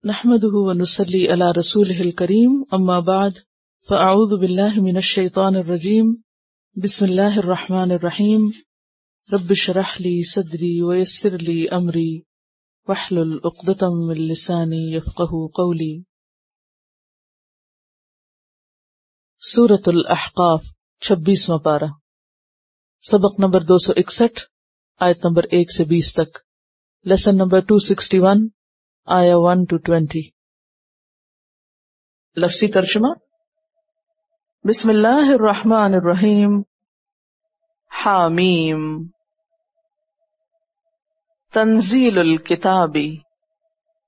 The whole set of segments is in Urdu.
نحمده ونصلي على رسوله الكريم اما بعد فاعوذ بالله من الشيطان الرجيم بسم الله الرحمن الرحيم رب اشرح لي صدري ويسر لي امري واحلل عقدة من لساني يفقهوا قولي۔ سورۃ الاحقاف 26واں پارہ، سبق نمبر 261، آیت نمبر 1 سے 20 تک، لیسن نمبر 261، آیا 1 to 20۔ لفظی ترجمہ: بسم اللہ الرحمن الرحیم، حامیم۔ تنزیل الکتاب،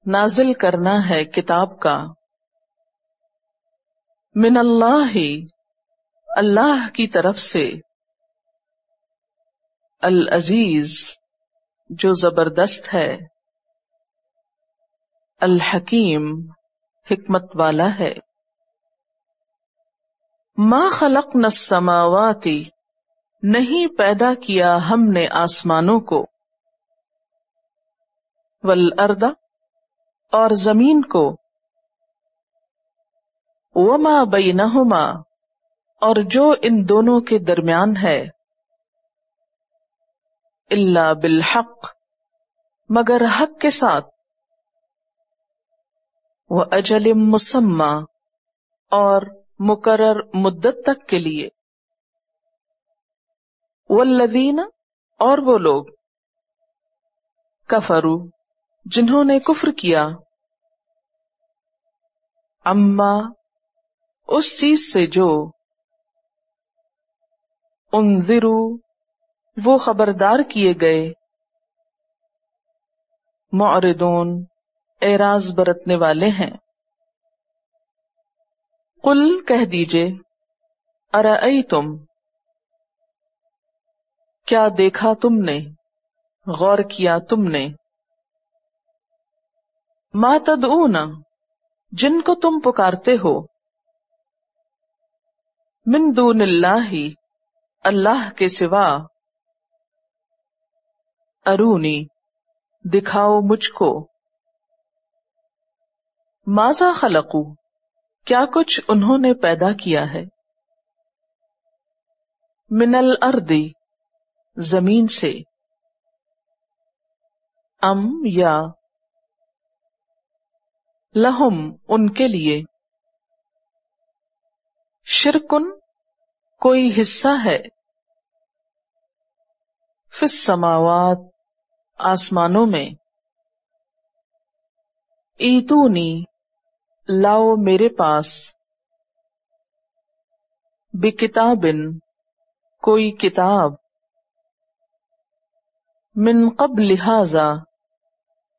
نازل کرنا ہے کتاب کا، من اللہ، اللہ کی طرف سے، العزیز، جو زبردست ہے، الحکیم، حکمت والا ہے۔ ما خلقنا السماوات، نہیں پیدا کیا ہم نے آسمانوں کو، والارض، اور زمین کو، وما بینہما، اور جو ان دونوں کے درمیان ہے، الا بالحق، مگر حق کے ساتھ، وَأَجَلٍ مُّسَمًّى، اور مقرر مدت تک کے لیے، وَالَّذِينَ، اور وہ لوگ، کفروا، جنہوں نے کفر کیا، عما، اس چیز سے جو، انذروا، وہ خبردار کیے گئے، معرضون، اعراض برتنے والے ہیں۔ قل، کہہ دیجئے، ارأیتم، کیا دیکھا تم نے، غور کیا تم نے، ما تدعون، جن کو تم پکارتے ہو، من دون اللہ، اللہ کے سوا، ارونی، دکھاؤ مجھ کو، ماذا خلقوا، کیا کچھ انہوں نے پیدا کیا ہے، من الارض، زمین سے، ام، یا، لہم، ان کے لیے، شرکن، کوئی حصہ ہے، فی السماوات، آسمانوں میں، ایتونی، لاؤ میرے پاس، بکتابن، کوئی کتاب، من قبل ھذا،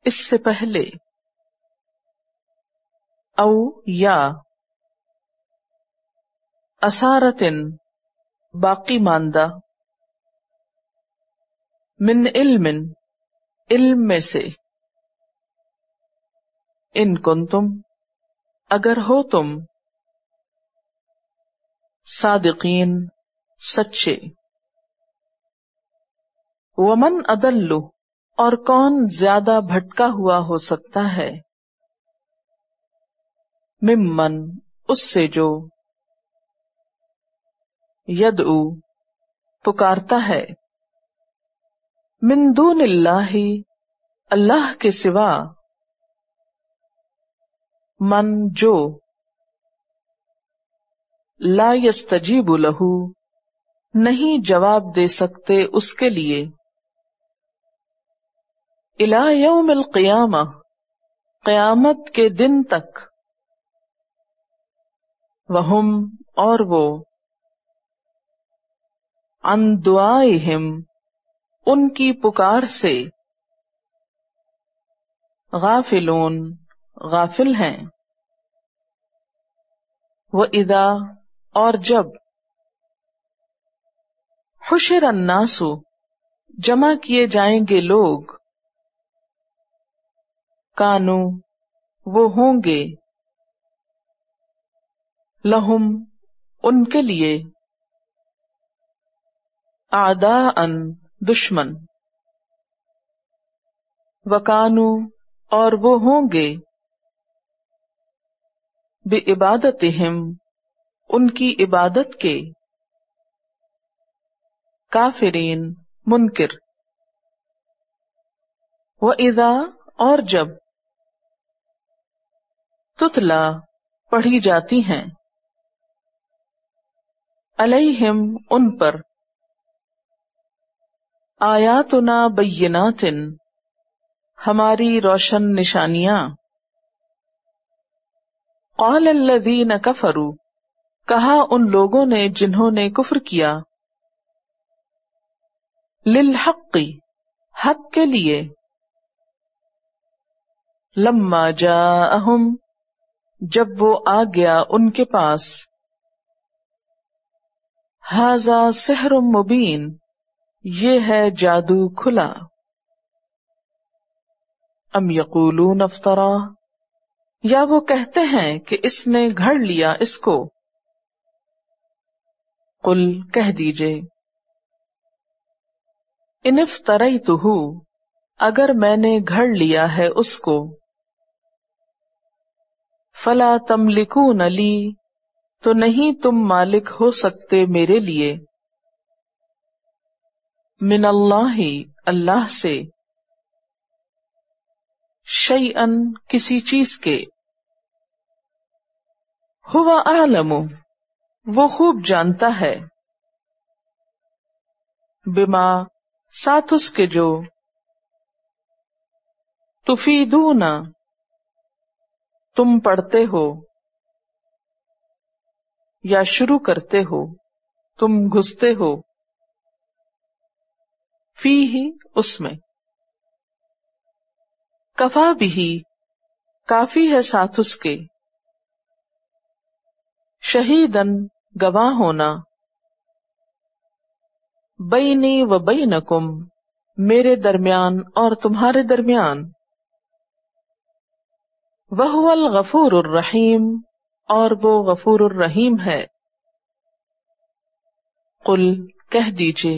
اس سے پہلے، او، یا، اثارتن، باقی ماندہ، من علم، علم میں سے، ان کنتم، اگر ہو تم، صادقین، سچے، ومن اضل، اور کون زیادہ بھٹکا ہوا ہو سکتا ہے، ممن، اس سے جو، یدعو، پکارتا ہے، من دون اللہ، اللہ کے سوا، من، جو، لا یستجیب لہ، نہیں جواب دے سکتے اس کے لیے، الی یوم القیامہ، قیامت کے دن تک، وہم، اور وہ، عن دعائہم، ان کی پکار سے، غافلون، غافل ہیں، وَإِذَا، اور جب، حشر الناس، جمع کیے جائیں گے لوگ، کانو، وہ ہوں گے، لہم، ان کے لیے، اعداء، دشمن، وکانو، اور وہ ہوں گے، بعبادتہم ان کی عبادت کے، کافرین منکر، وَإِذَا اور جب، تتلا پڑھی جاتی ہیں، علیہم ان پر، آیاتنا بینات ہماری روشن نشانیاں، قال الذین کفروا کہا ان لوگوں نے جنہوں نے کفر کیا، للحق حق کے لیے، لما جاءہم جب وہ آ گیا ان کے پاس، ھذا سحر مبین یہ ہے جادو کھلا، ام یقولون افطرا یا وہ کہتے ہیں کہ اس نے گھڑ لیا اس کو، قل کہہ دیجئے، ان افتریتہ اگر میں نے گھڑ لیا ہے اس کو، فلا تملکون لی تو نہیں تم مالک ہو سکتے میرے لیے، من اللہ اللہ سے، شیئن کسی چیز کے، ہوا اعلم وہ خوب جانتا ہے، بما ساتھ اس کے جو، تفیدون تم پڑھتے ہو، یا شروع کرتے ہو، تم گھستے ہو، فیہ اس میں، کفا بھی کافی ہے ساتھ اس کے، شہیدن گواہ ہونا، بینی و بینکم میرے درمیان اور تمہارے درمیان، وہو الغفور الرحیم اور وہ غفور الرحیم ہے، قل کہہ دیجئے،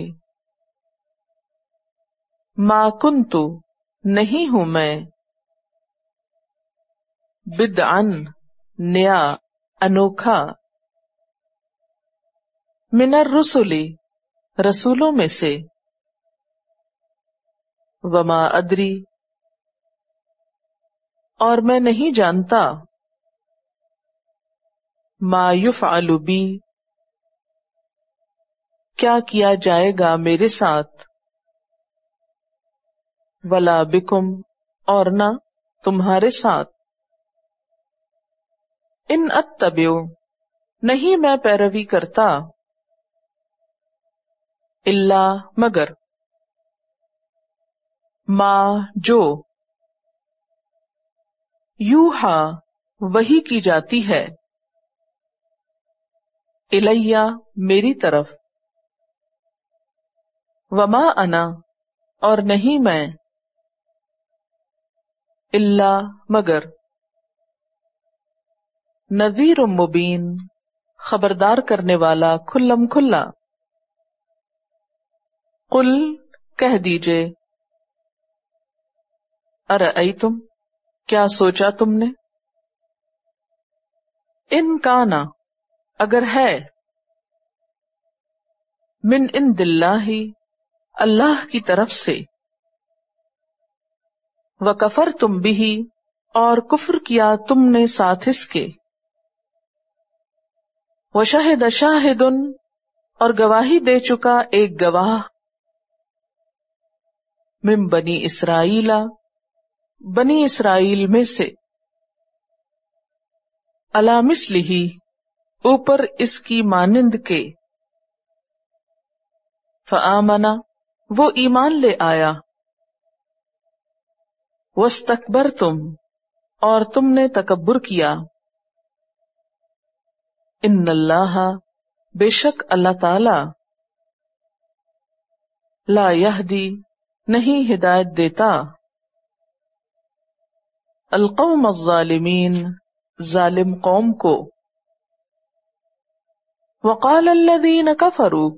ما کنت نہیں ہوں میں، بدعن نیا انوکھا، من الرسل رسولوں میں سے، وما ادری اور میں نہیں جانتا، ما یفعل بی کیا کیا جائے گا میرے ساتھ، ولا بکم اور نہ تمہارے ساتھ، ان اتبع نہیں میں پیروی کرتا، الا مگر، ما جو، یوحا وحی کی جاتی ہے، الیہ میری طرف، وما انا اور نہیں میں، الا مگر، نذیر مبین خبردار کرنے والا کھلم کھلا، قل کہہ دیجئے، ارأیتم کیا سوچا تم نے، ان کانا اگر ہے، من عند اللہ اللہ کی طرف سے، وکفرتم بہ اور کفر کیا تم نے ساتھ اس کے، وشہد شاہد اور گواہی دے چکا ایک گواہ، من بنی اسرائیل بنی اسرائیل میں سے، علی مثلہ اوپر اس کی مانند کے، فآمن وہ ایمان لے آیا، واستکبرتم اور تم نے تکبر کیا، ان اللہ بے شک اللہ تعالی، لا یہدی نہیں ہدایت دیتا، القوم الظالمین ظالم قوم کو، وقال الذین کفروا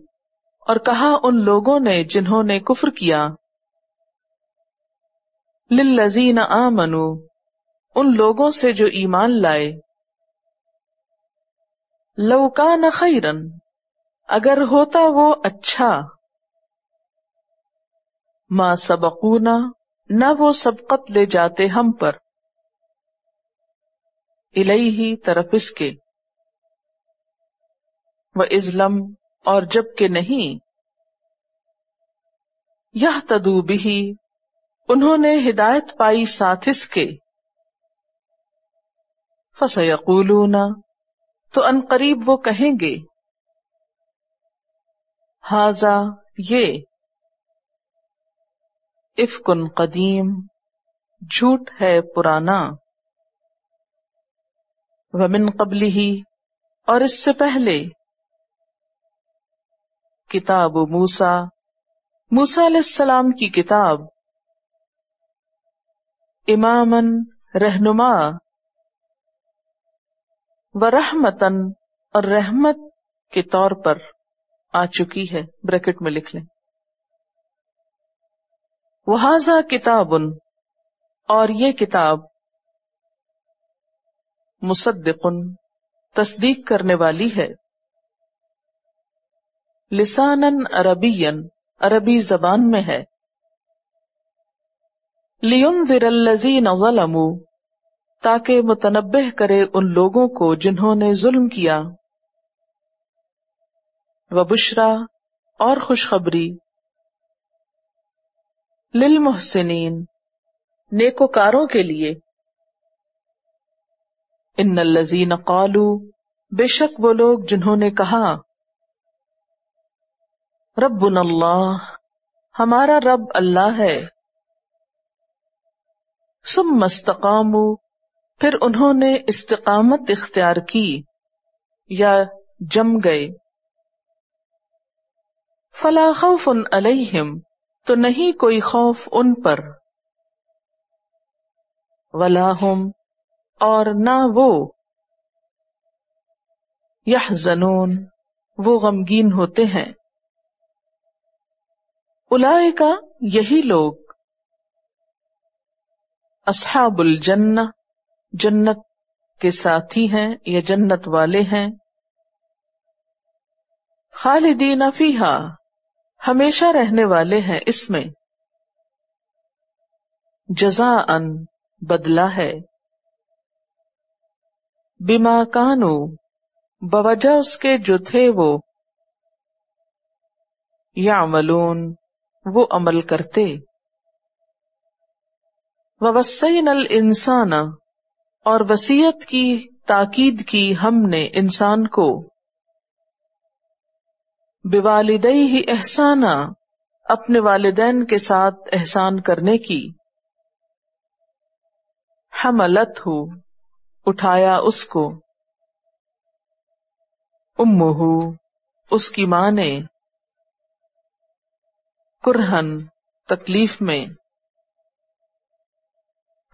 اور کہا ان لوگوں نے جنہوں نے کفر کیا، للذین آمنوا ان لوگوں سے جو ایمان لائے، لو کان خیرن، اگر ہوتا وہ اچھا، ما سبقونا، نہ وہ سبقت لے جاتے ہم پر، الیہ طرف اس کے، وَإِذْ اور جب کہ نہیں، یہتدوا بہ، انہوں نے ہدایت پائی ساتھ اس کے، فَسَیَقُولُونَ، تو ان قریب وہ کہیں گے، ھذا، یہ، افک قدیم، جھوٹ ہے پرانا، ومن قبلہ، اور اس سے پہلے، کتاب موسیٰ، موسیٰ علیہ السلام کی کتاب، اماماً، رہنما، ورحمتاً، اور رحمت کے طور پر آ چکی ہے، بریکٹ میں لکھ لیں، وہذا کتابٌ، اور یہ کتاب، مصدقٌ، تصدیق کرنے والی ہے، لساناً عربیاً، عربی زبان میں ہے، لینذر الذین ظلموا، تاکہ متنبہ کرے ان لوگوں کو جنہوں نے ظلم کیا، وبشرا، اور خوشخبری، للمحسنین، نیکوکاروں کے لیے، ان الذین قالوا، بے شک وہ لوگ جنہوں نے کہا، ربنا اللہ، ہمارا رب اللہ ہے، ثم استقاموا، پھر انہوں نے استقامت اختیار کی یا جم گئے، فلا خوف علیہم، تو نہیں کوئی خوف ان پر، ولا ہم، اور نہ وہ، یحزنون، وہ غمگین ہوتے ہیں، اولئک، یہی لوگ، اصحاب الجنہ، جنت کے ساتھی ہیں یا جنت والے ہیں، خالدین فیہا، ہمیشہ رہنے والے ہیں اس میں، جزاء، بدلہ ہے، بما کانوا، بوجہ اس کے جو تھے وہ، یعملون، وہ عمل کرتے، ووصینا الانسان، اور وصیت کی، تاکید کی ہم نے انسان کو، بوالدیہ احسانا، اپنے والدین کے ساتھ احسان کرنے کی، حملتہ، اٹھایا اس کو، امہ، اس کی ماں نے، کرہن، تکلیف میں،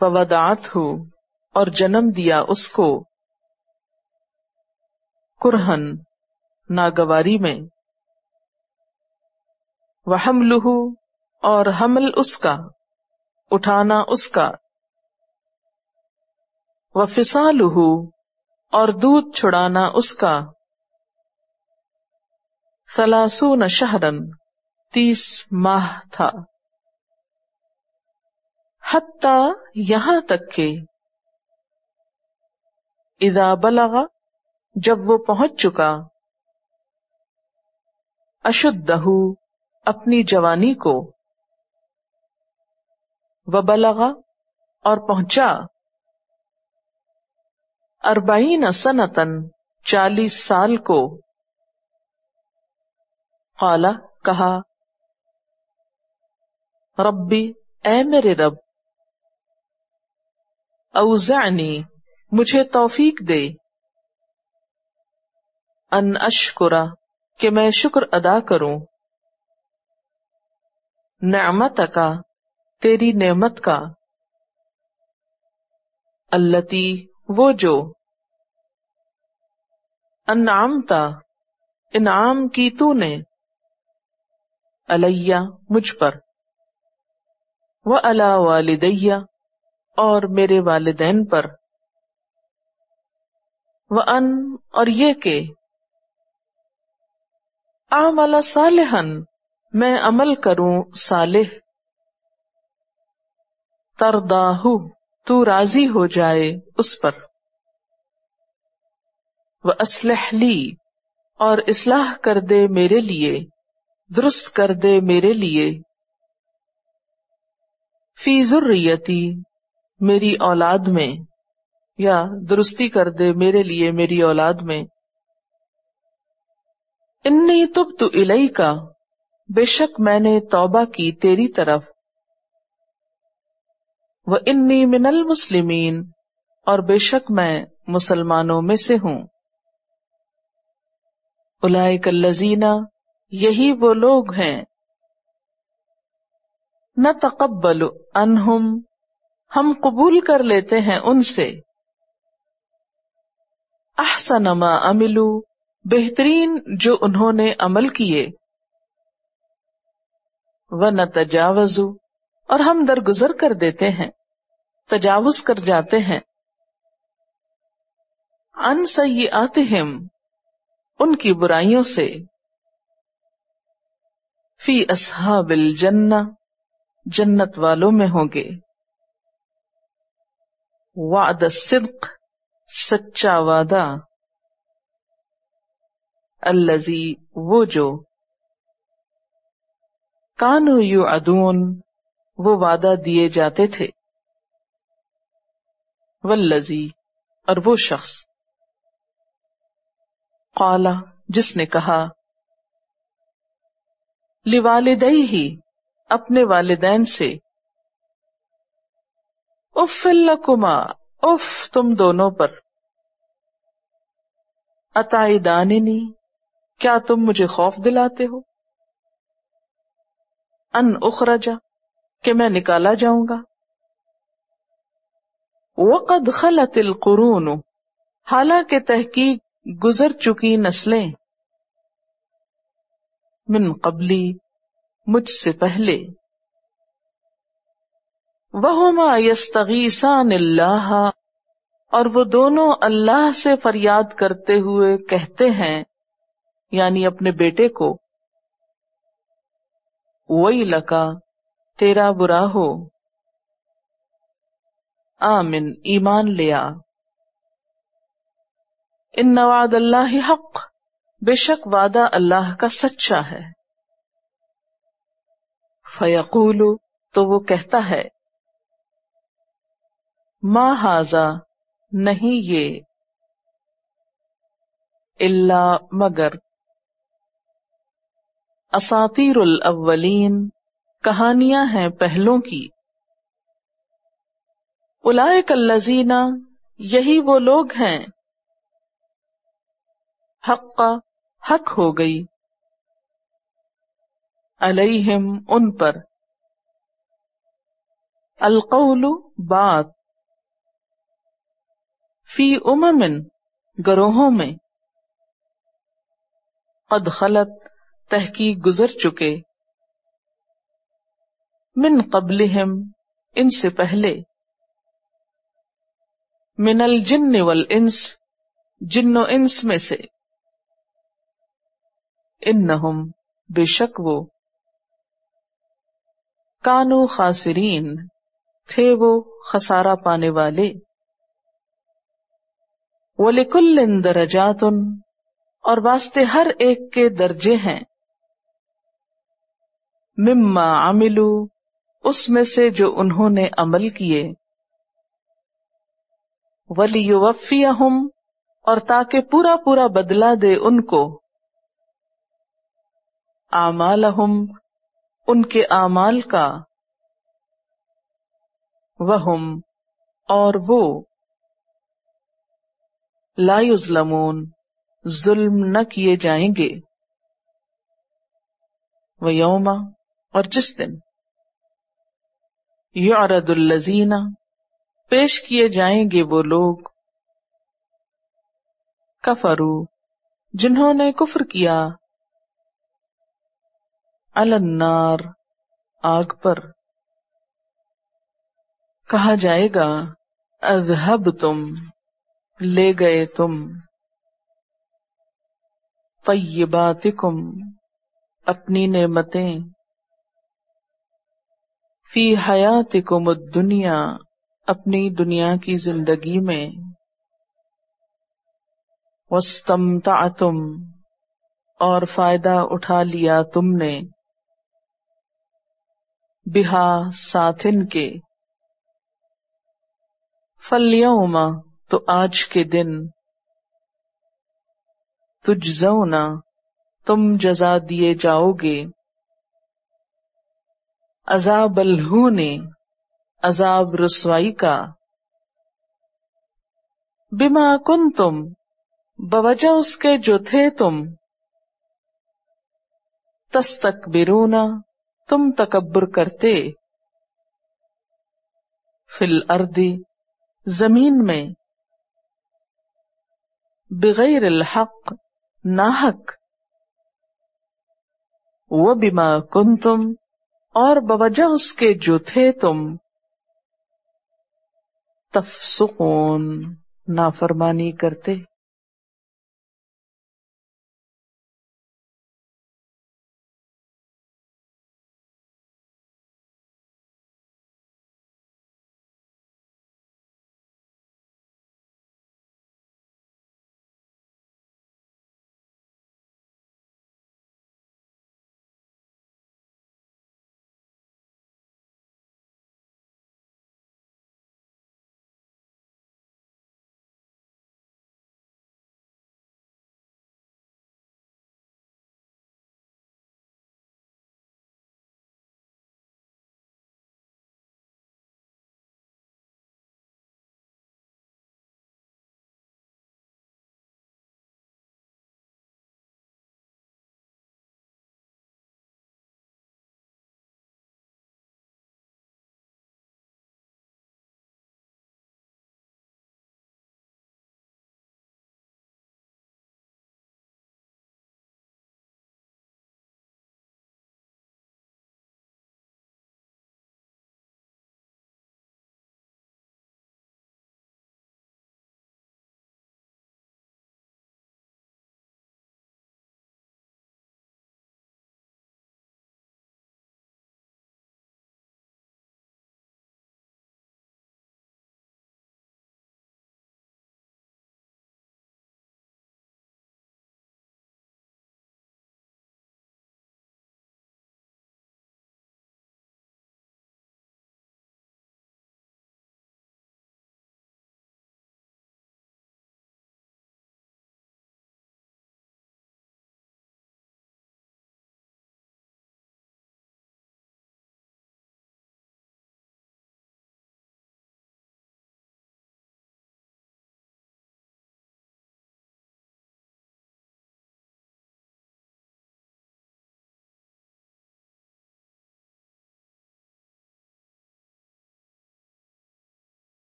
فوضعتہ، اور جنم دیا اس کو، کرہن، ناگواری میں، وحملہ، اور حمل اس کا، اٹھانا اس کا، وفصالہ، اور دودھ چھڑانا اس کا، 30 شہرن، 30 ماہ تھا، حتی، یہاں تک کہ، اذا بلغ، جب وہ پہنچ چکا، اشدہ، اپنی جوانی کو، وبلغ، اور پہنچا، 40 سنتاً، 40 سال کو، قال، کہا، ربی، اے میرے رب، اوزعنی، مجھے توفیق دے، ان اشکر، کہ میں شکر ادا کروں، نعمتک، تیری نعمت کا، التی، وہ جو، انعمت، انعام کی تو نے، علیہ، مجھ پر، وعلی والدی، اور میرے والدین پر، وَأَن اور یہ کہ اعمل صالحا میں عمل کروں صالح ترضاہ تو راضی ہو جائے اس پر وَأَصْلِحْ لِي اور اصلاح کر دے میرے لیے درست کر دے میرے لیے فی ذریتی میری اولاد میں یا درستی کر دے میرے لیے میری اولاد میں انی تبت الیک بے شک میں نے توبہ کی تیری طرف وانی من المسلمین اور بے شک میں مسلمانوں میں سے ہوں اولئک الذین یہی وہ لوگ ہیں نتقبل عنہم ہم قبول کر لیتے ہیں ان سے احسن ما عملوا بہترین جو انہوں نے عمل کیے ونتجاوز اور ہم درگزر کر دیتے ہیں تجاوز کر جاتے ہیں عن سیئاتہم ان کی برائیوں سے فی اصحاب الجنہ جنت والوں میں ہوں گے وعد الصدق سچا وعدہ الذی وہ جو کانوا یوعدون وہ وعدہ دیے جاتے تھے والذی اور وہ شخص قال جس نے کہا لوالدیہ اپنے والدین سے اف لکما اف تم دونوں پر اتعداننی کیا تم مجھے خوف دلاتے ہو ان اخرج کہ میں نکالا جاؤں گا وقد خلت القرون حالانکہ تحقیق گزر چکی نسلیں من قبلی مجھ سے پہلے وہما یستغیثان اللہ اور وہ دونوں اللہ سے فریاد کرتے ہوئے کہتے ہیں یعنی اپنے بیٹے کو ویلکا تیرا برا ہو آمن ایمان لیا ان وعد اللہ حق بے شک وعدہ اللہ کا سچا ہے فیقول تو وہ کہتا ہے ما ھذا نہیں یہ الا مگر اساطیر الاولین کہانیاں ہیں پہلوں کی اولئک الذین یہی وہ لوگ ہیں حق ہو گئی علیہم ان پر القول بات فی گروہوں میں قد خلت تحقیق گزر چکے من قبلہم ان سے پہلے من الجن والانس جن و انس میں سے انہم بے شک وہ کانو خاسرین تھے وہ خسارہ پانے والے وَلِكُلٍّ دَرَجَاتٌ اور واسطے ہر ایک کے درجے ہیں مما عملوا اس میں سے جو انہوں نے عمل کیے وَلِيُوَفِّيَهُمْ اور تاکہ پورا پورا بدلہ دے ان کو اعمالہم ان کے اعمال کا وہم اور وہ لا یظلمون ظلم نہ کیے جائیں گے ویوم اور جس دن یعرض الذین پیش کیے جائیں گے وہ لوگ کفروا جنہوں نے کفر کیا علی النار آگ پر کہا جائے گا اذہبتم لے گئے تم طیباتکم اپنی نعمتیں فی حیاتکم الدنیا اپنی دنیا کی زندگی میں واستمتعتم اور فائدہ اٹھا لیا تم نے بہا ساتھ ان کے فالیوم تو آج کے دن تجزون تم جزا دیے جاؤ گے عذاب الہون عذاب رسوائی کا بما کنتم بوجہ اس کے جو تھے تم تستکبرون تم تکبر کرتے فی الارض زمین میں بغیر الحق ناحق وبما کنتم اور بوجہ اس کے جو تھے تم تفسقون نافرمانی کرتے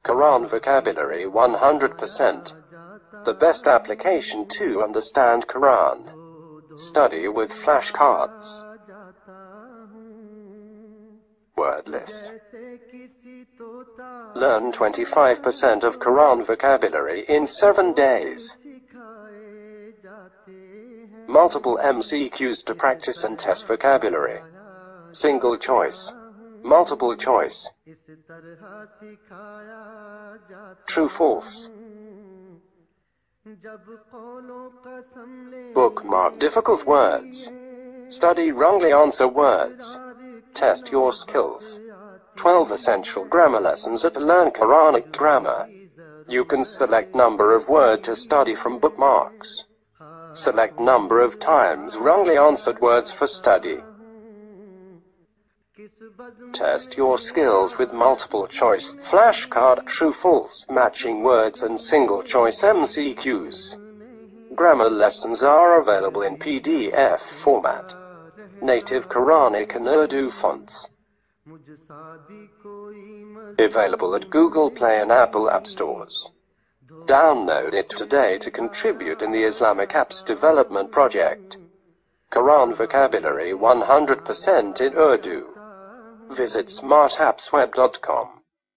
Quran vocabulary 100%. The best application to understand Quran. Study with flashcards. Word list. Learn 25% of Quran vocabulary in 7 days. Multiple MCQs to practice and test vocabulary. Single choice. Multiple choice. True, false. Bookmark difficult words. Study wrongly answer words. Test your skills. 12 essential grammar lessons at Learn Quranic Grammar. You can select number of word to study from bookmarks. Select number of times wrongly answered words for study. Test your skills with multiple choice, flashcard, true, false, matching words and single choice MCQs. Grammar lessons are available in PDF format. Native Quranic and Urdu fonts. Available at Google Play and Apple App Stores. Download it today to contribute in the Islamic Apps Development Project. Quran vocabulary 100% in Urdu. Visit smartappsweb.com.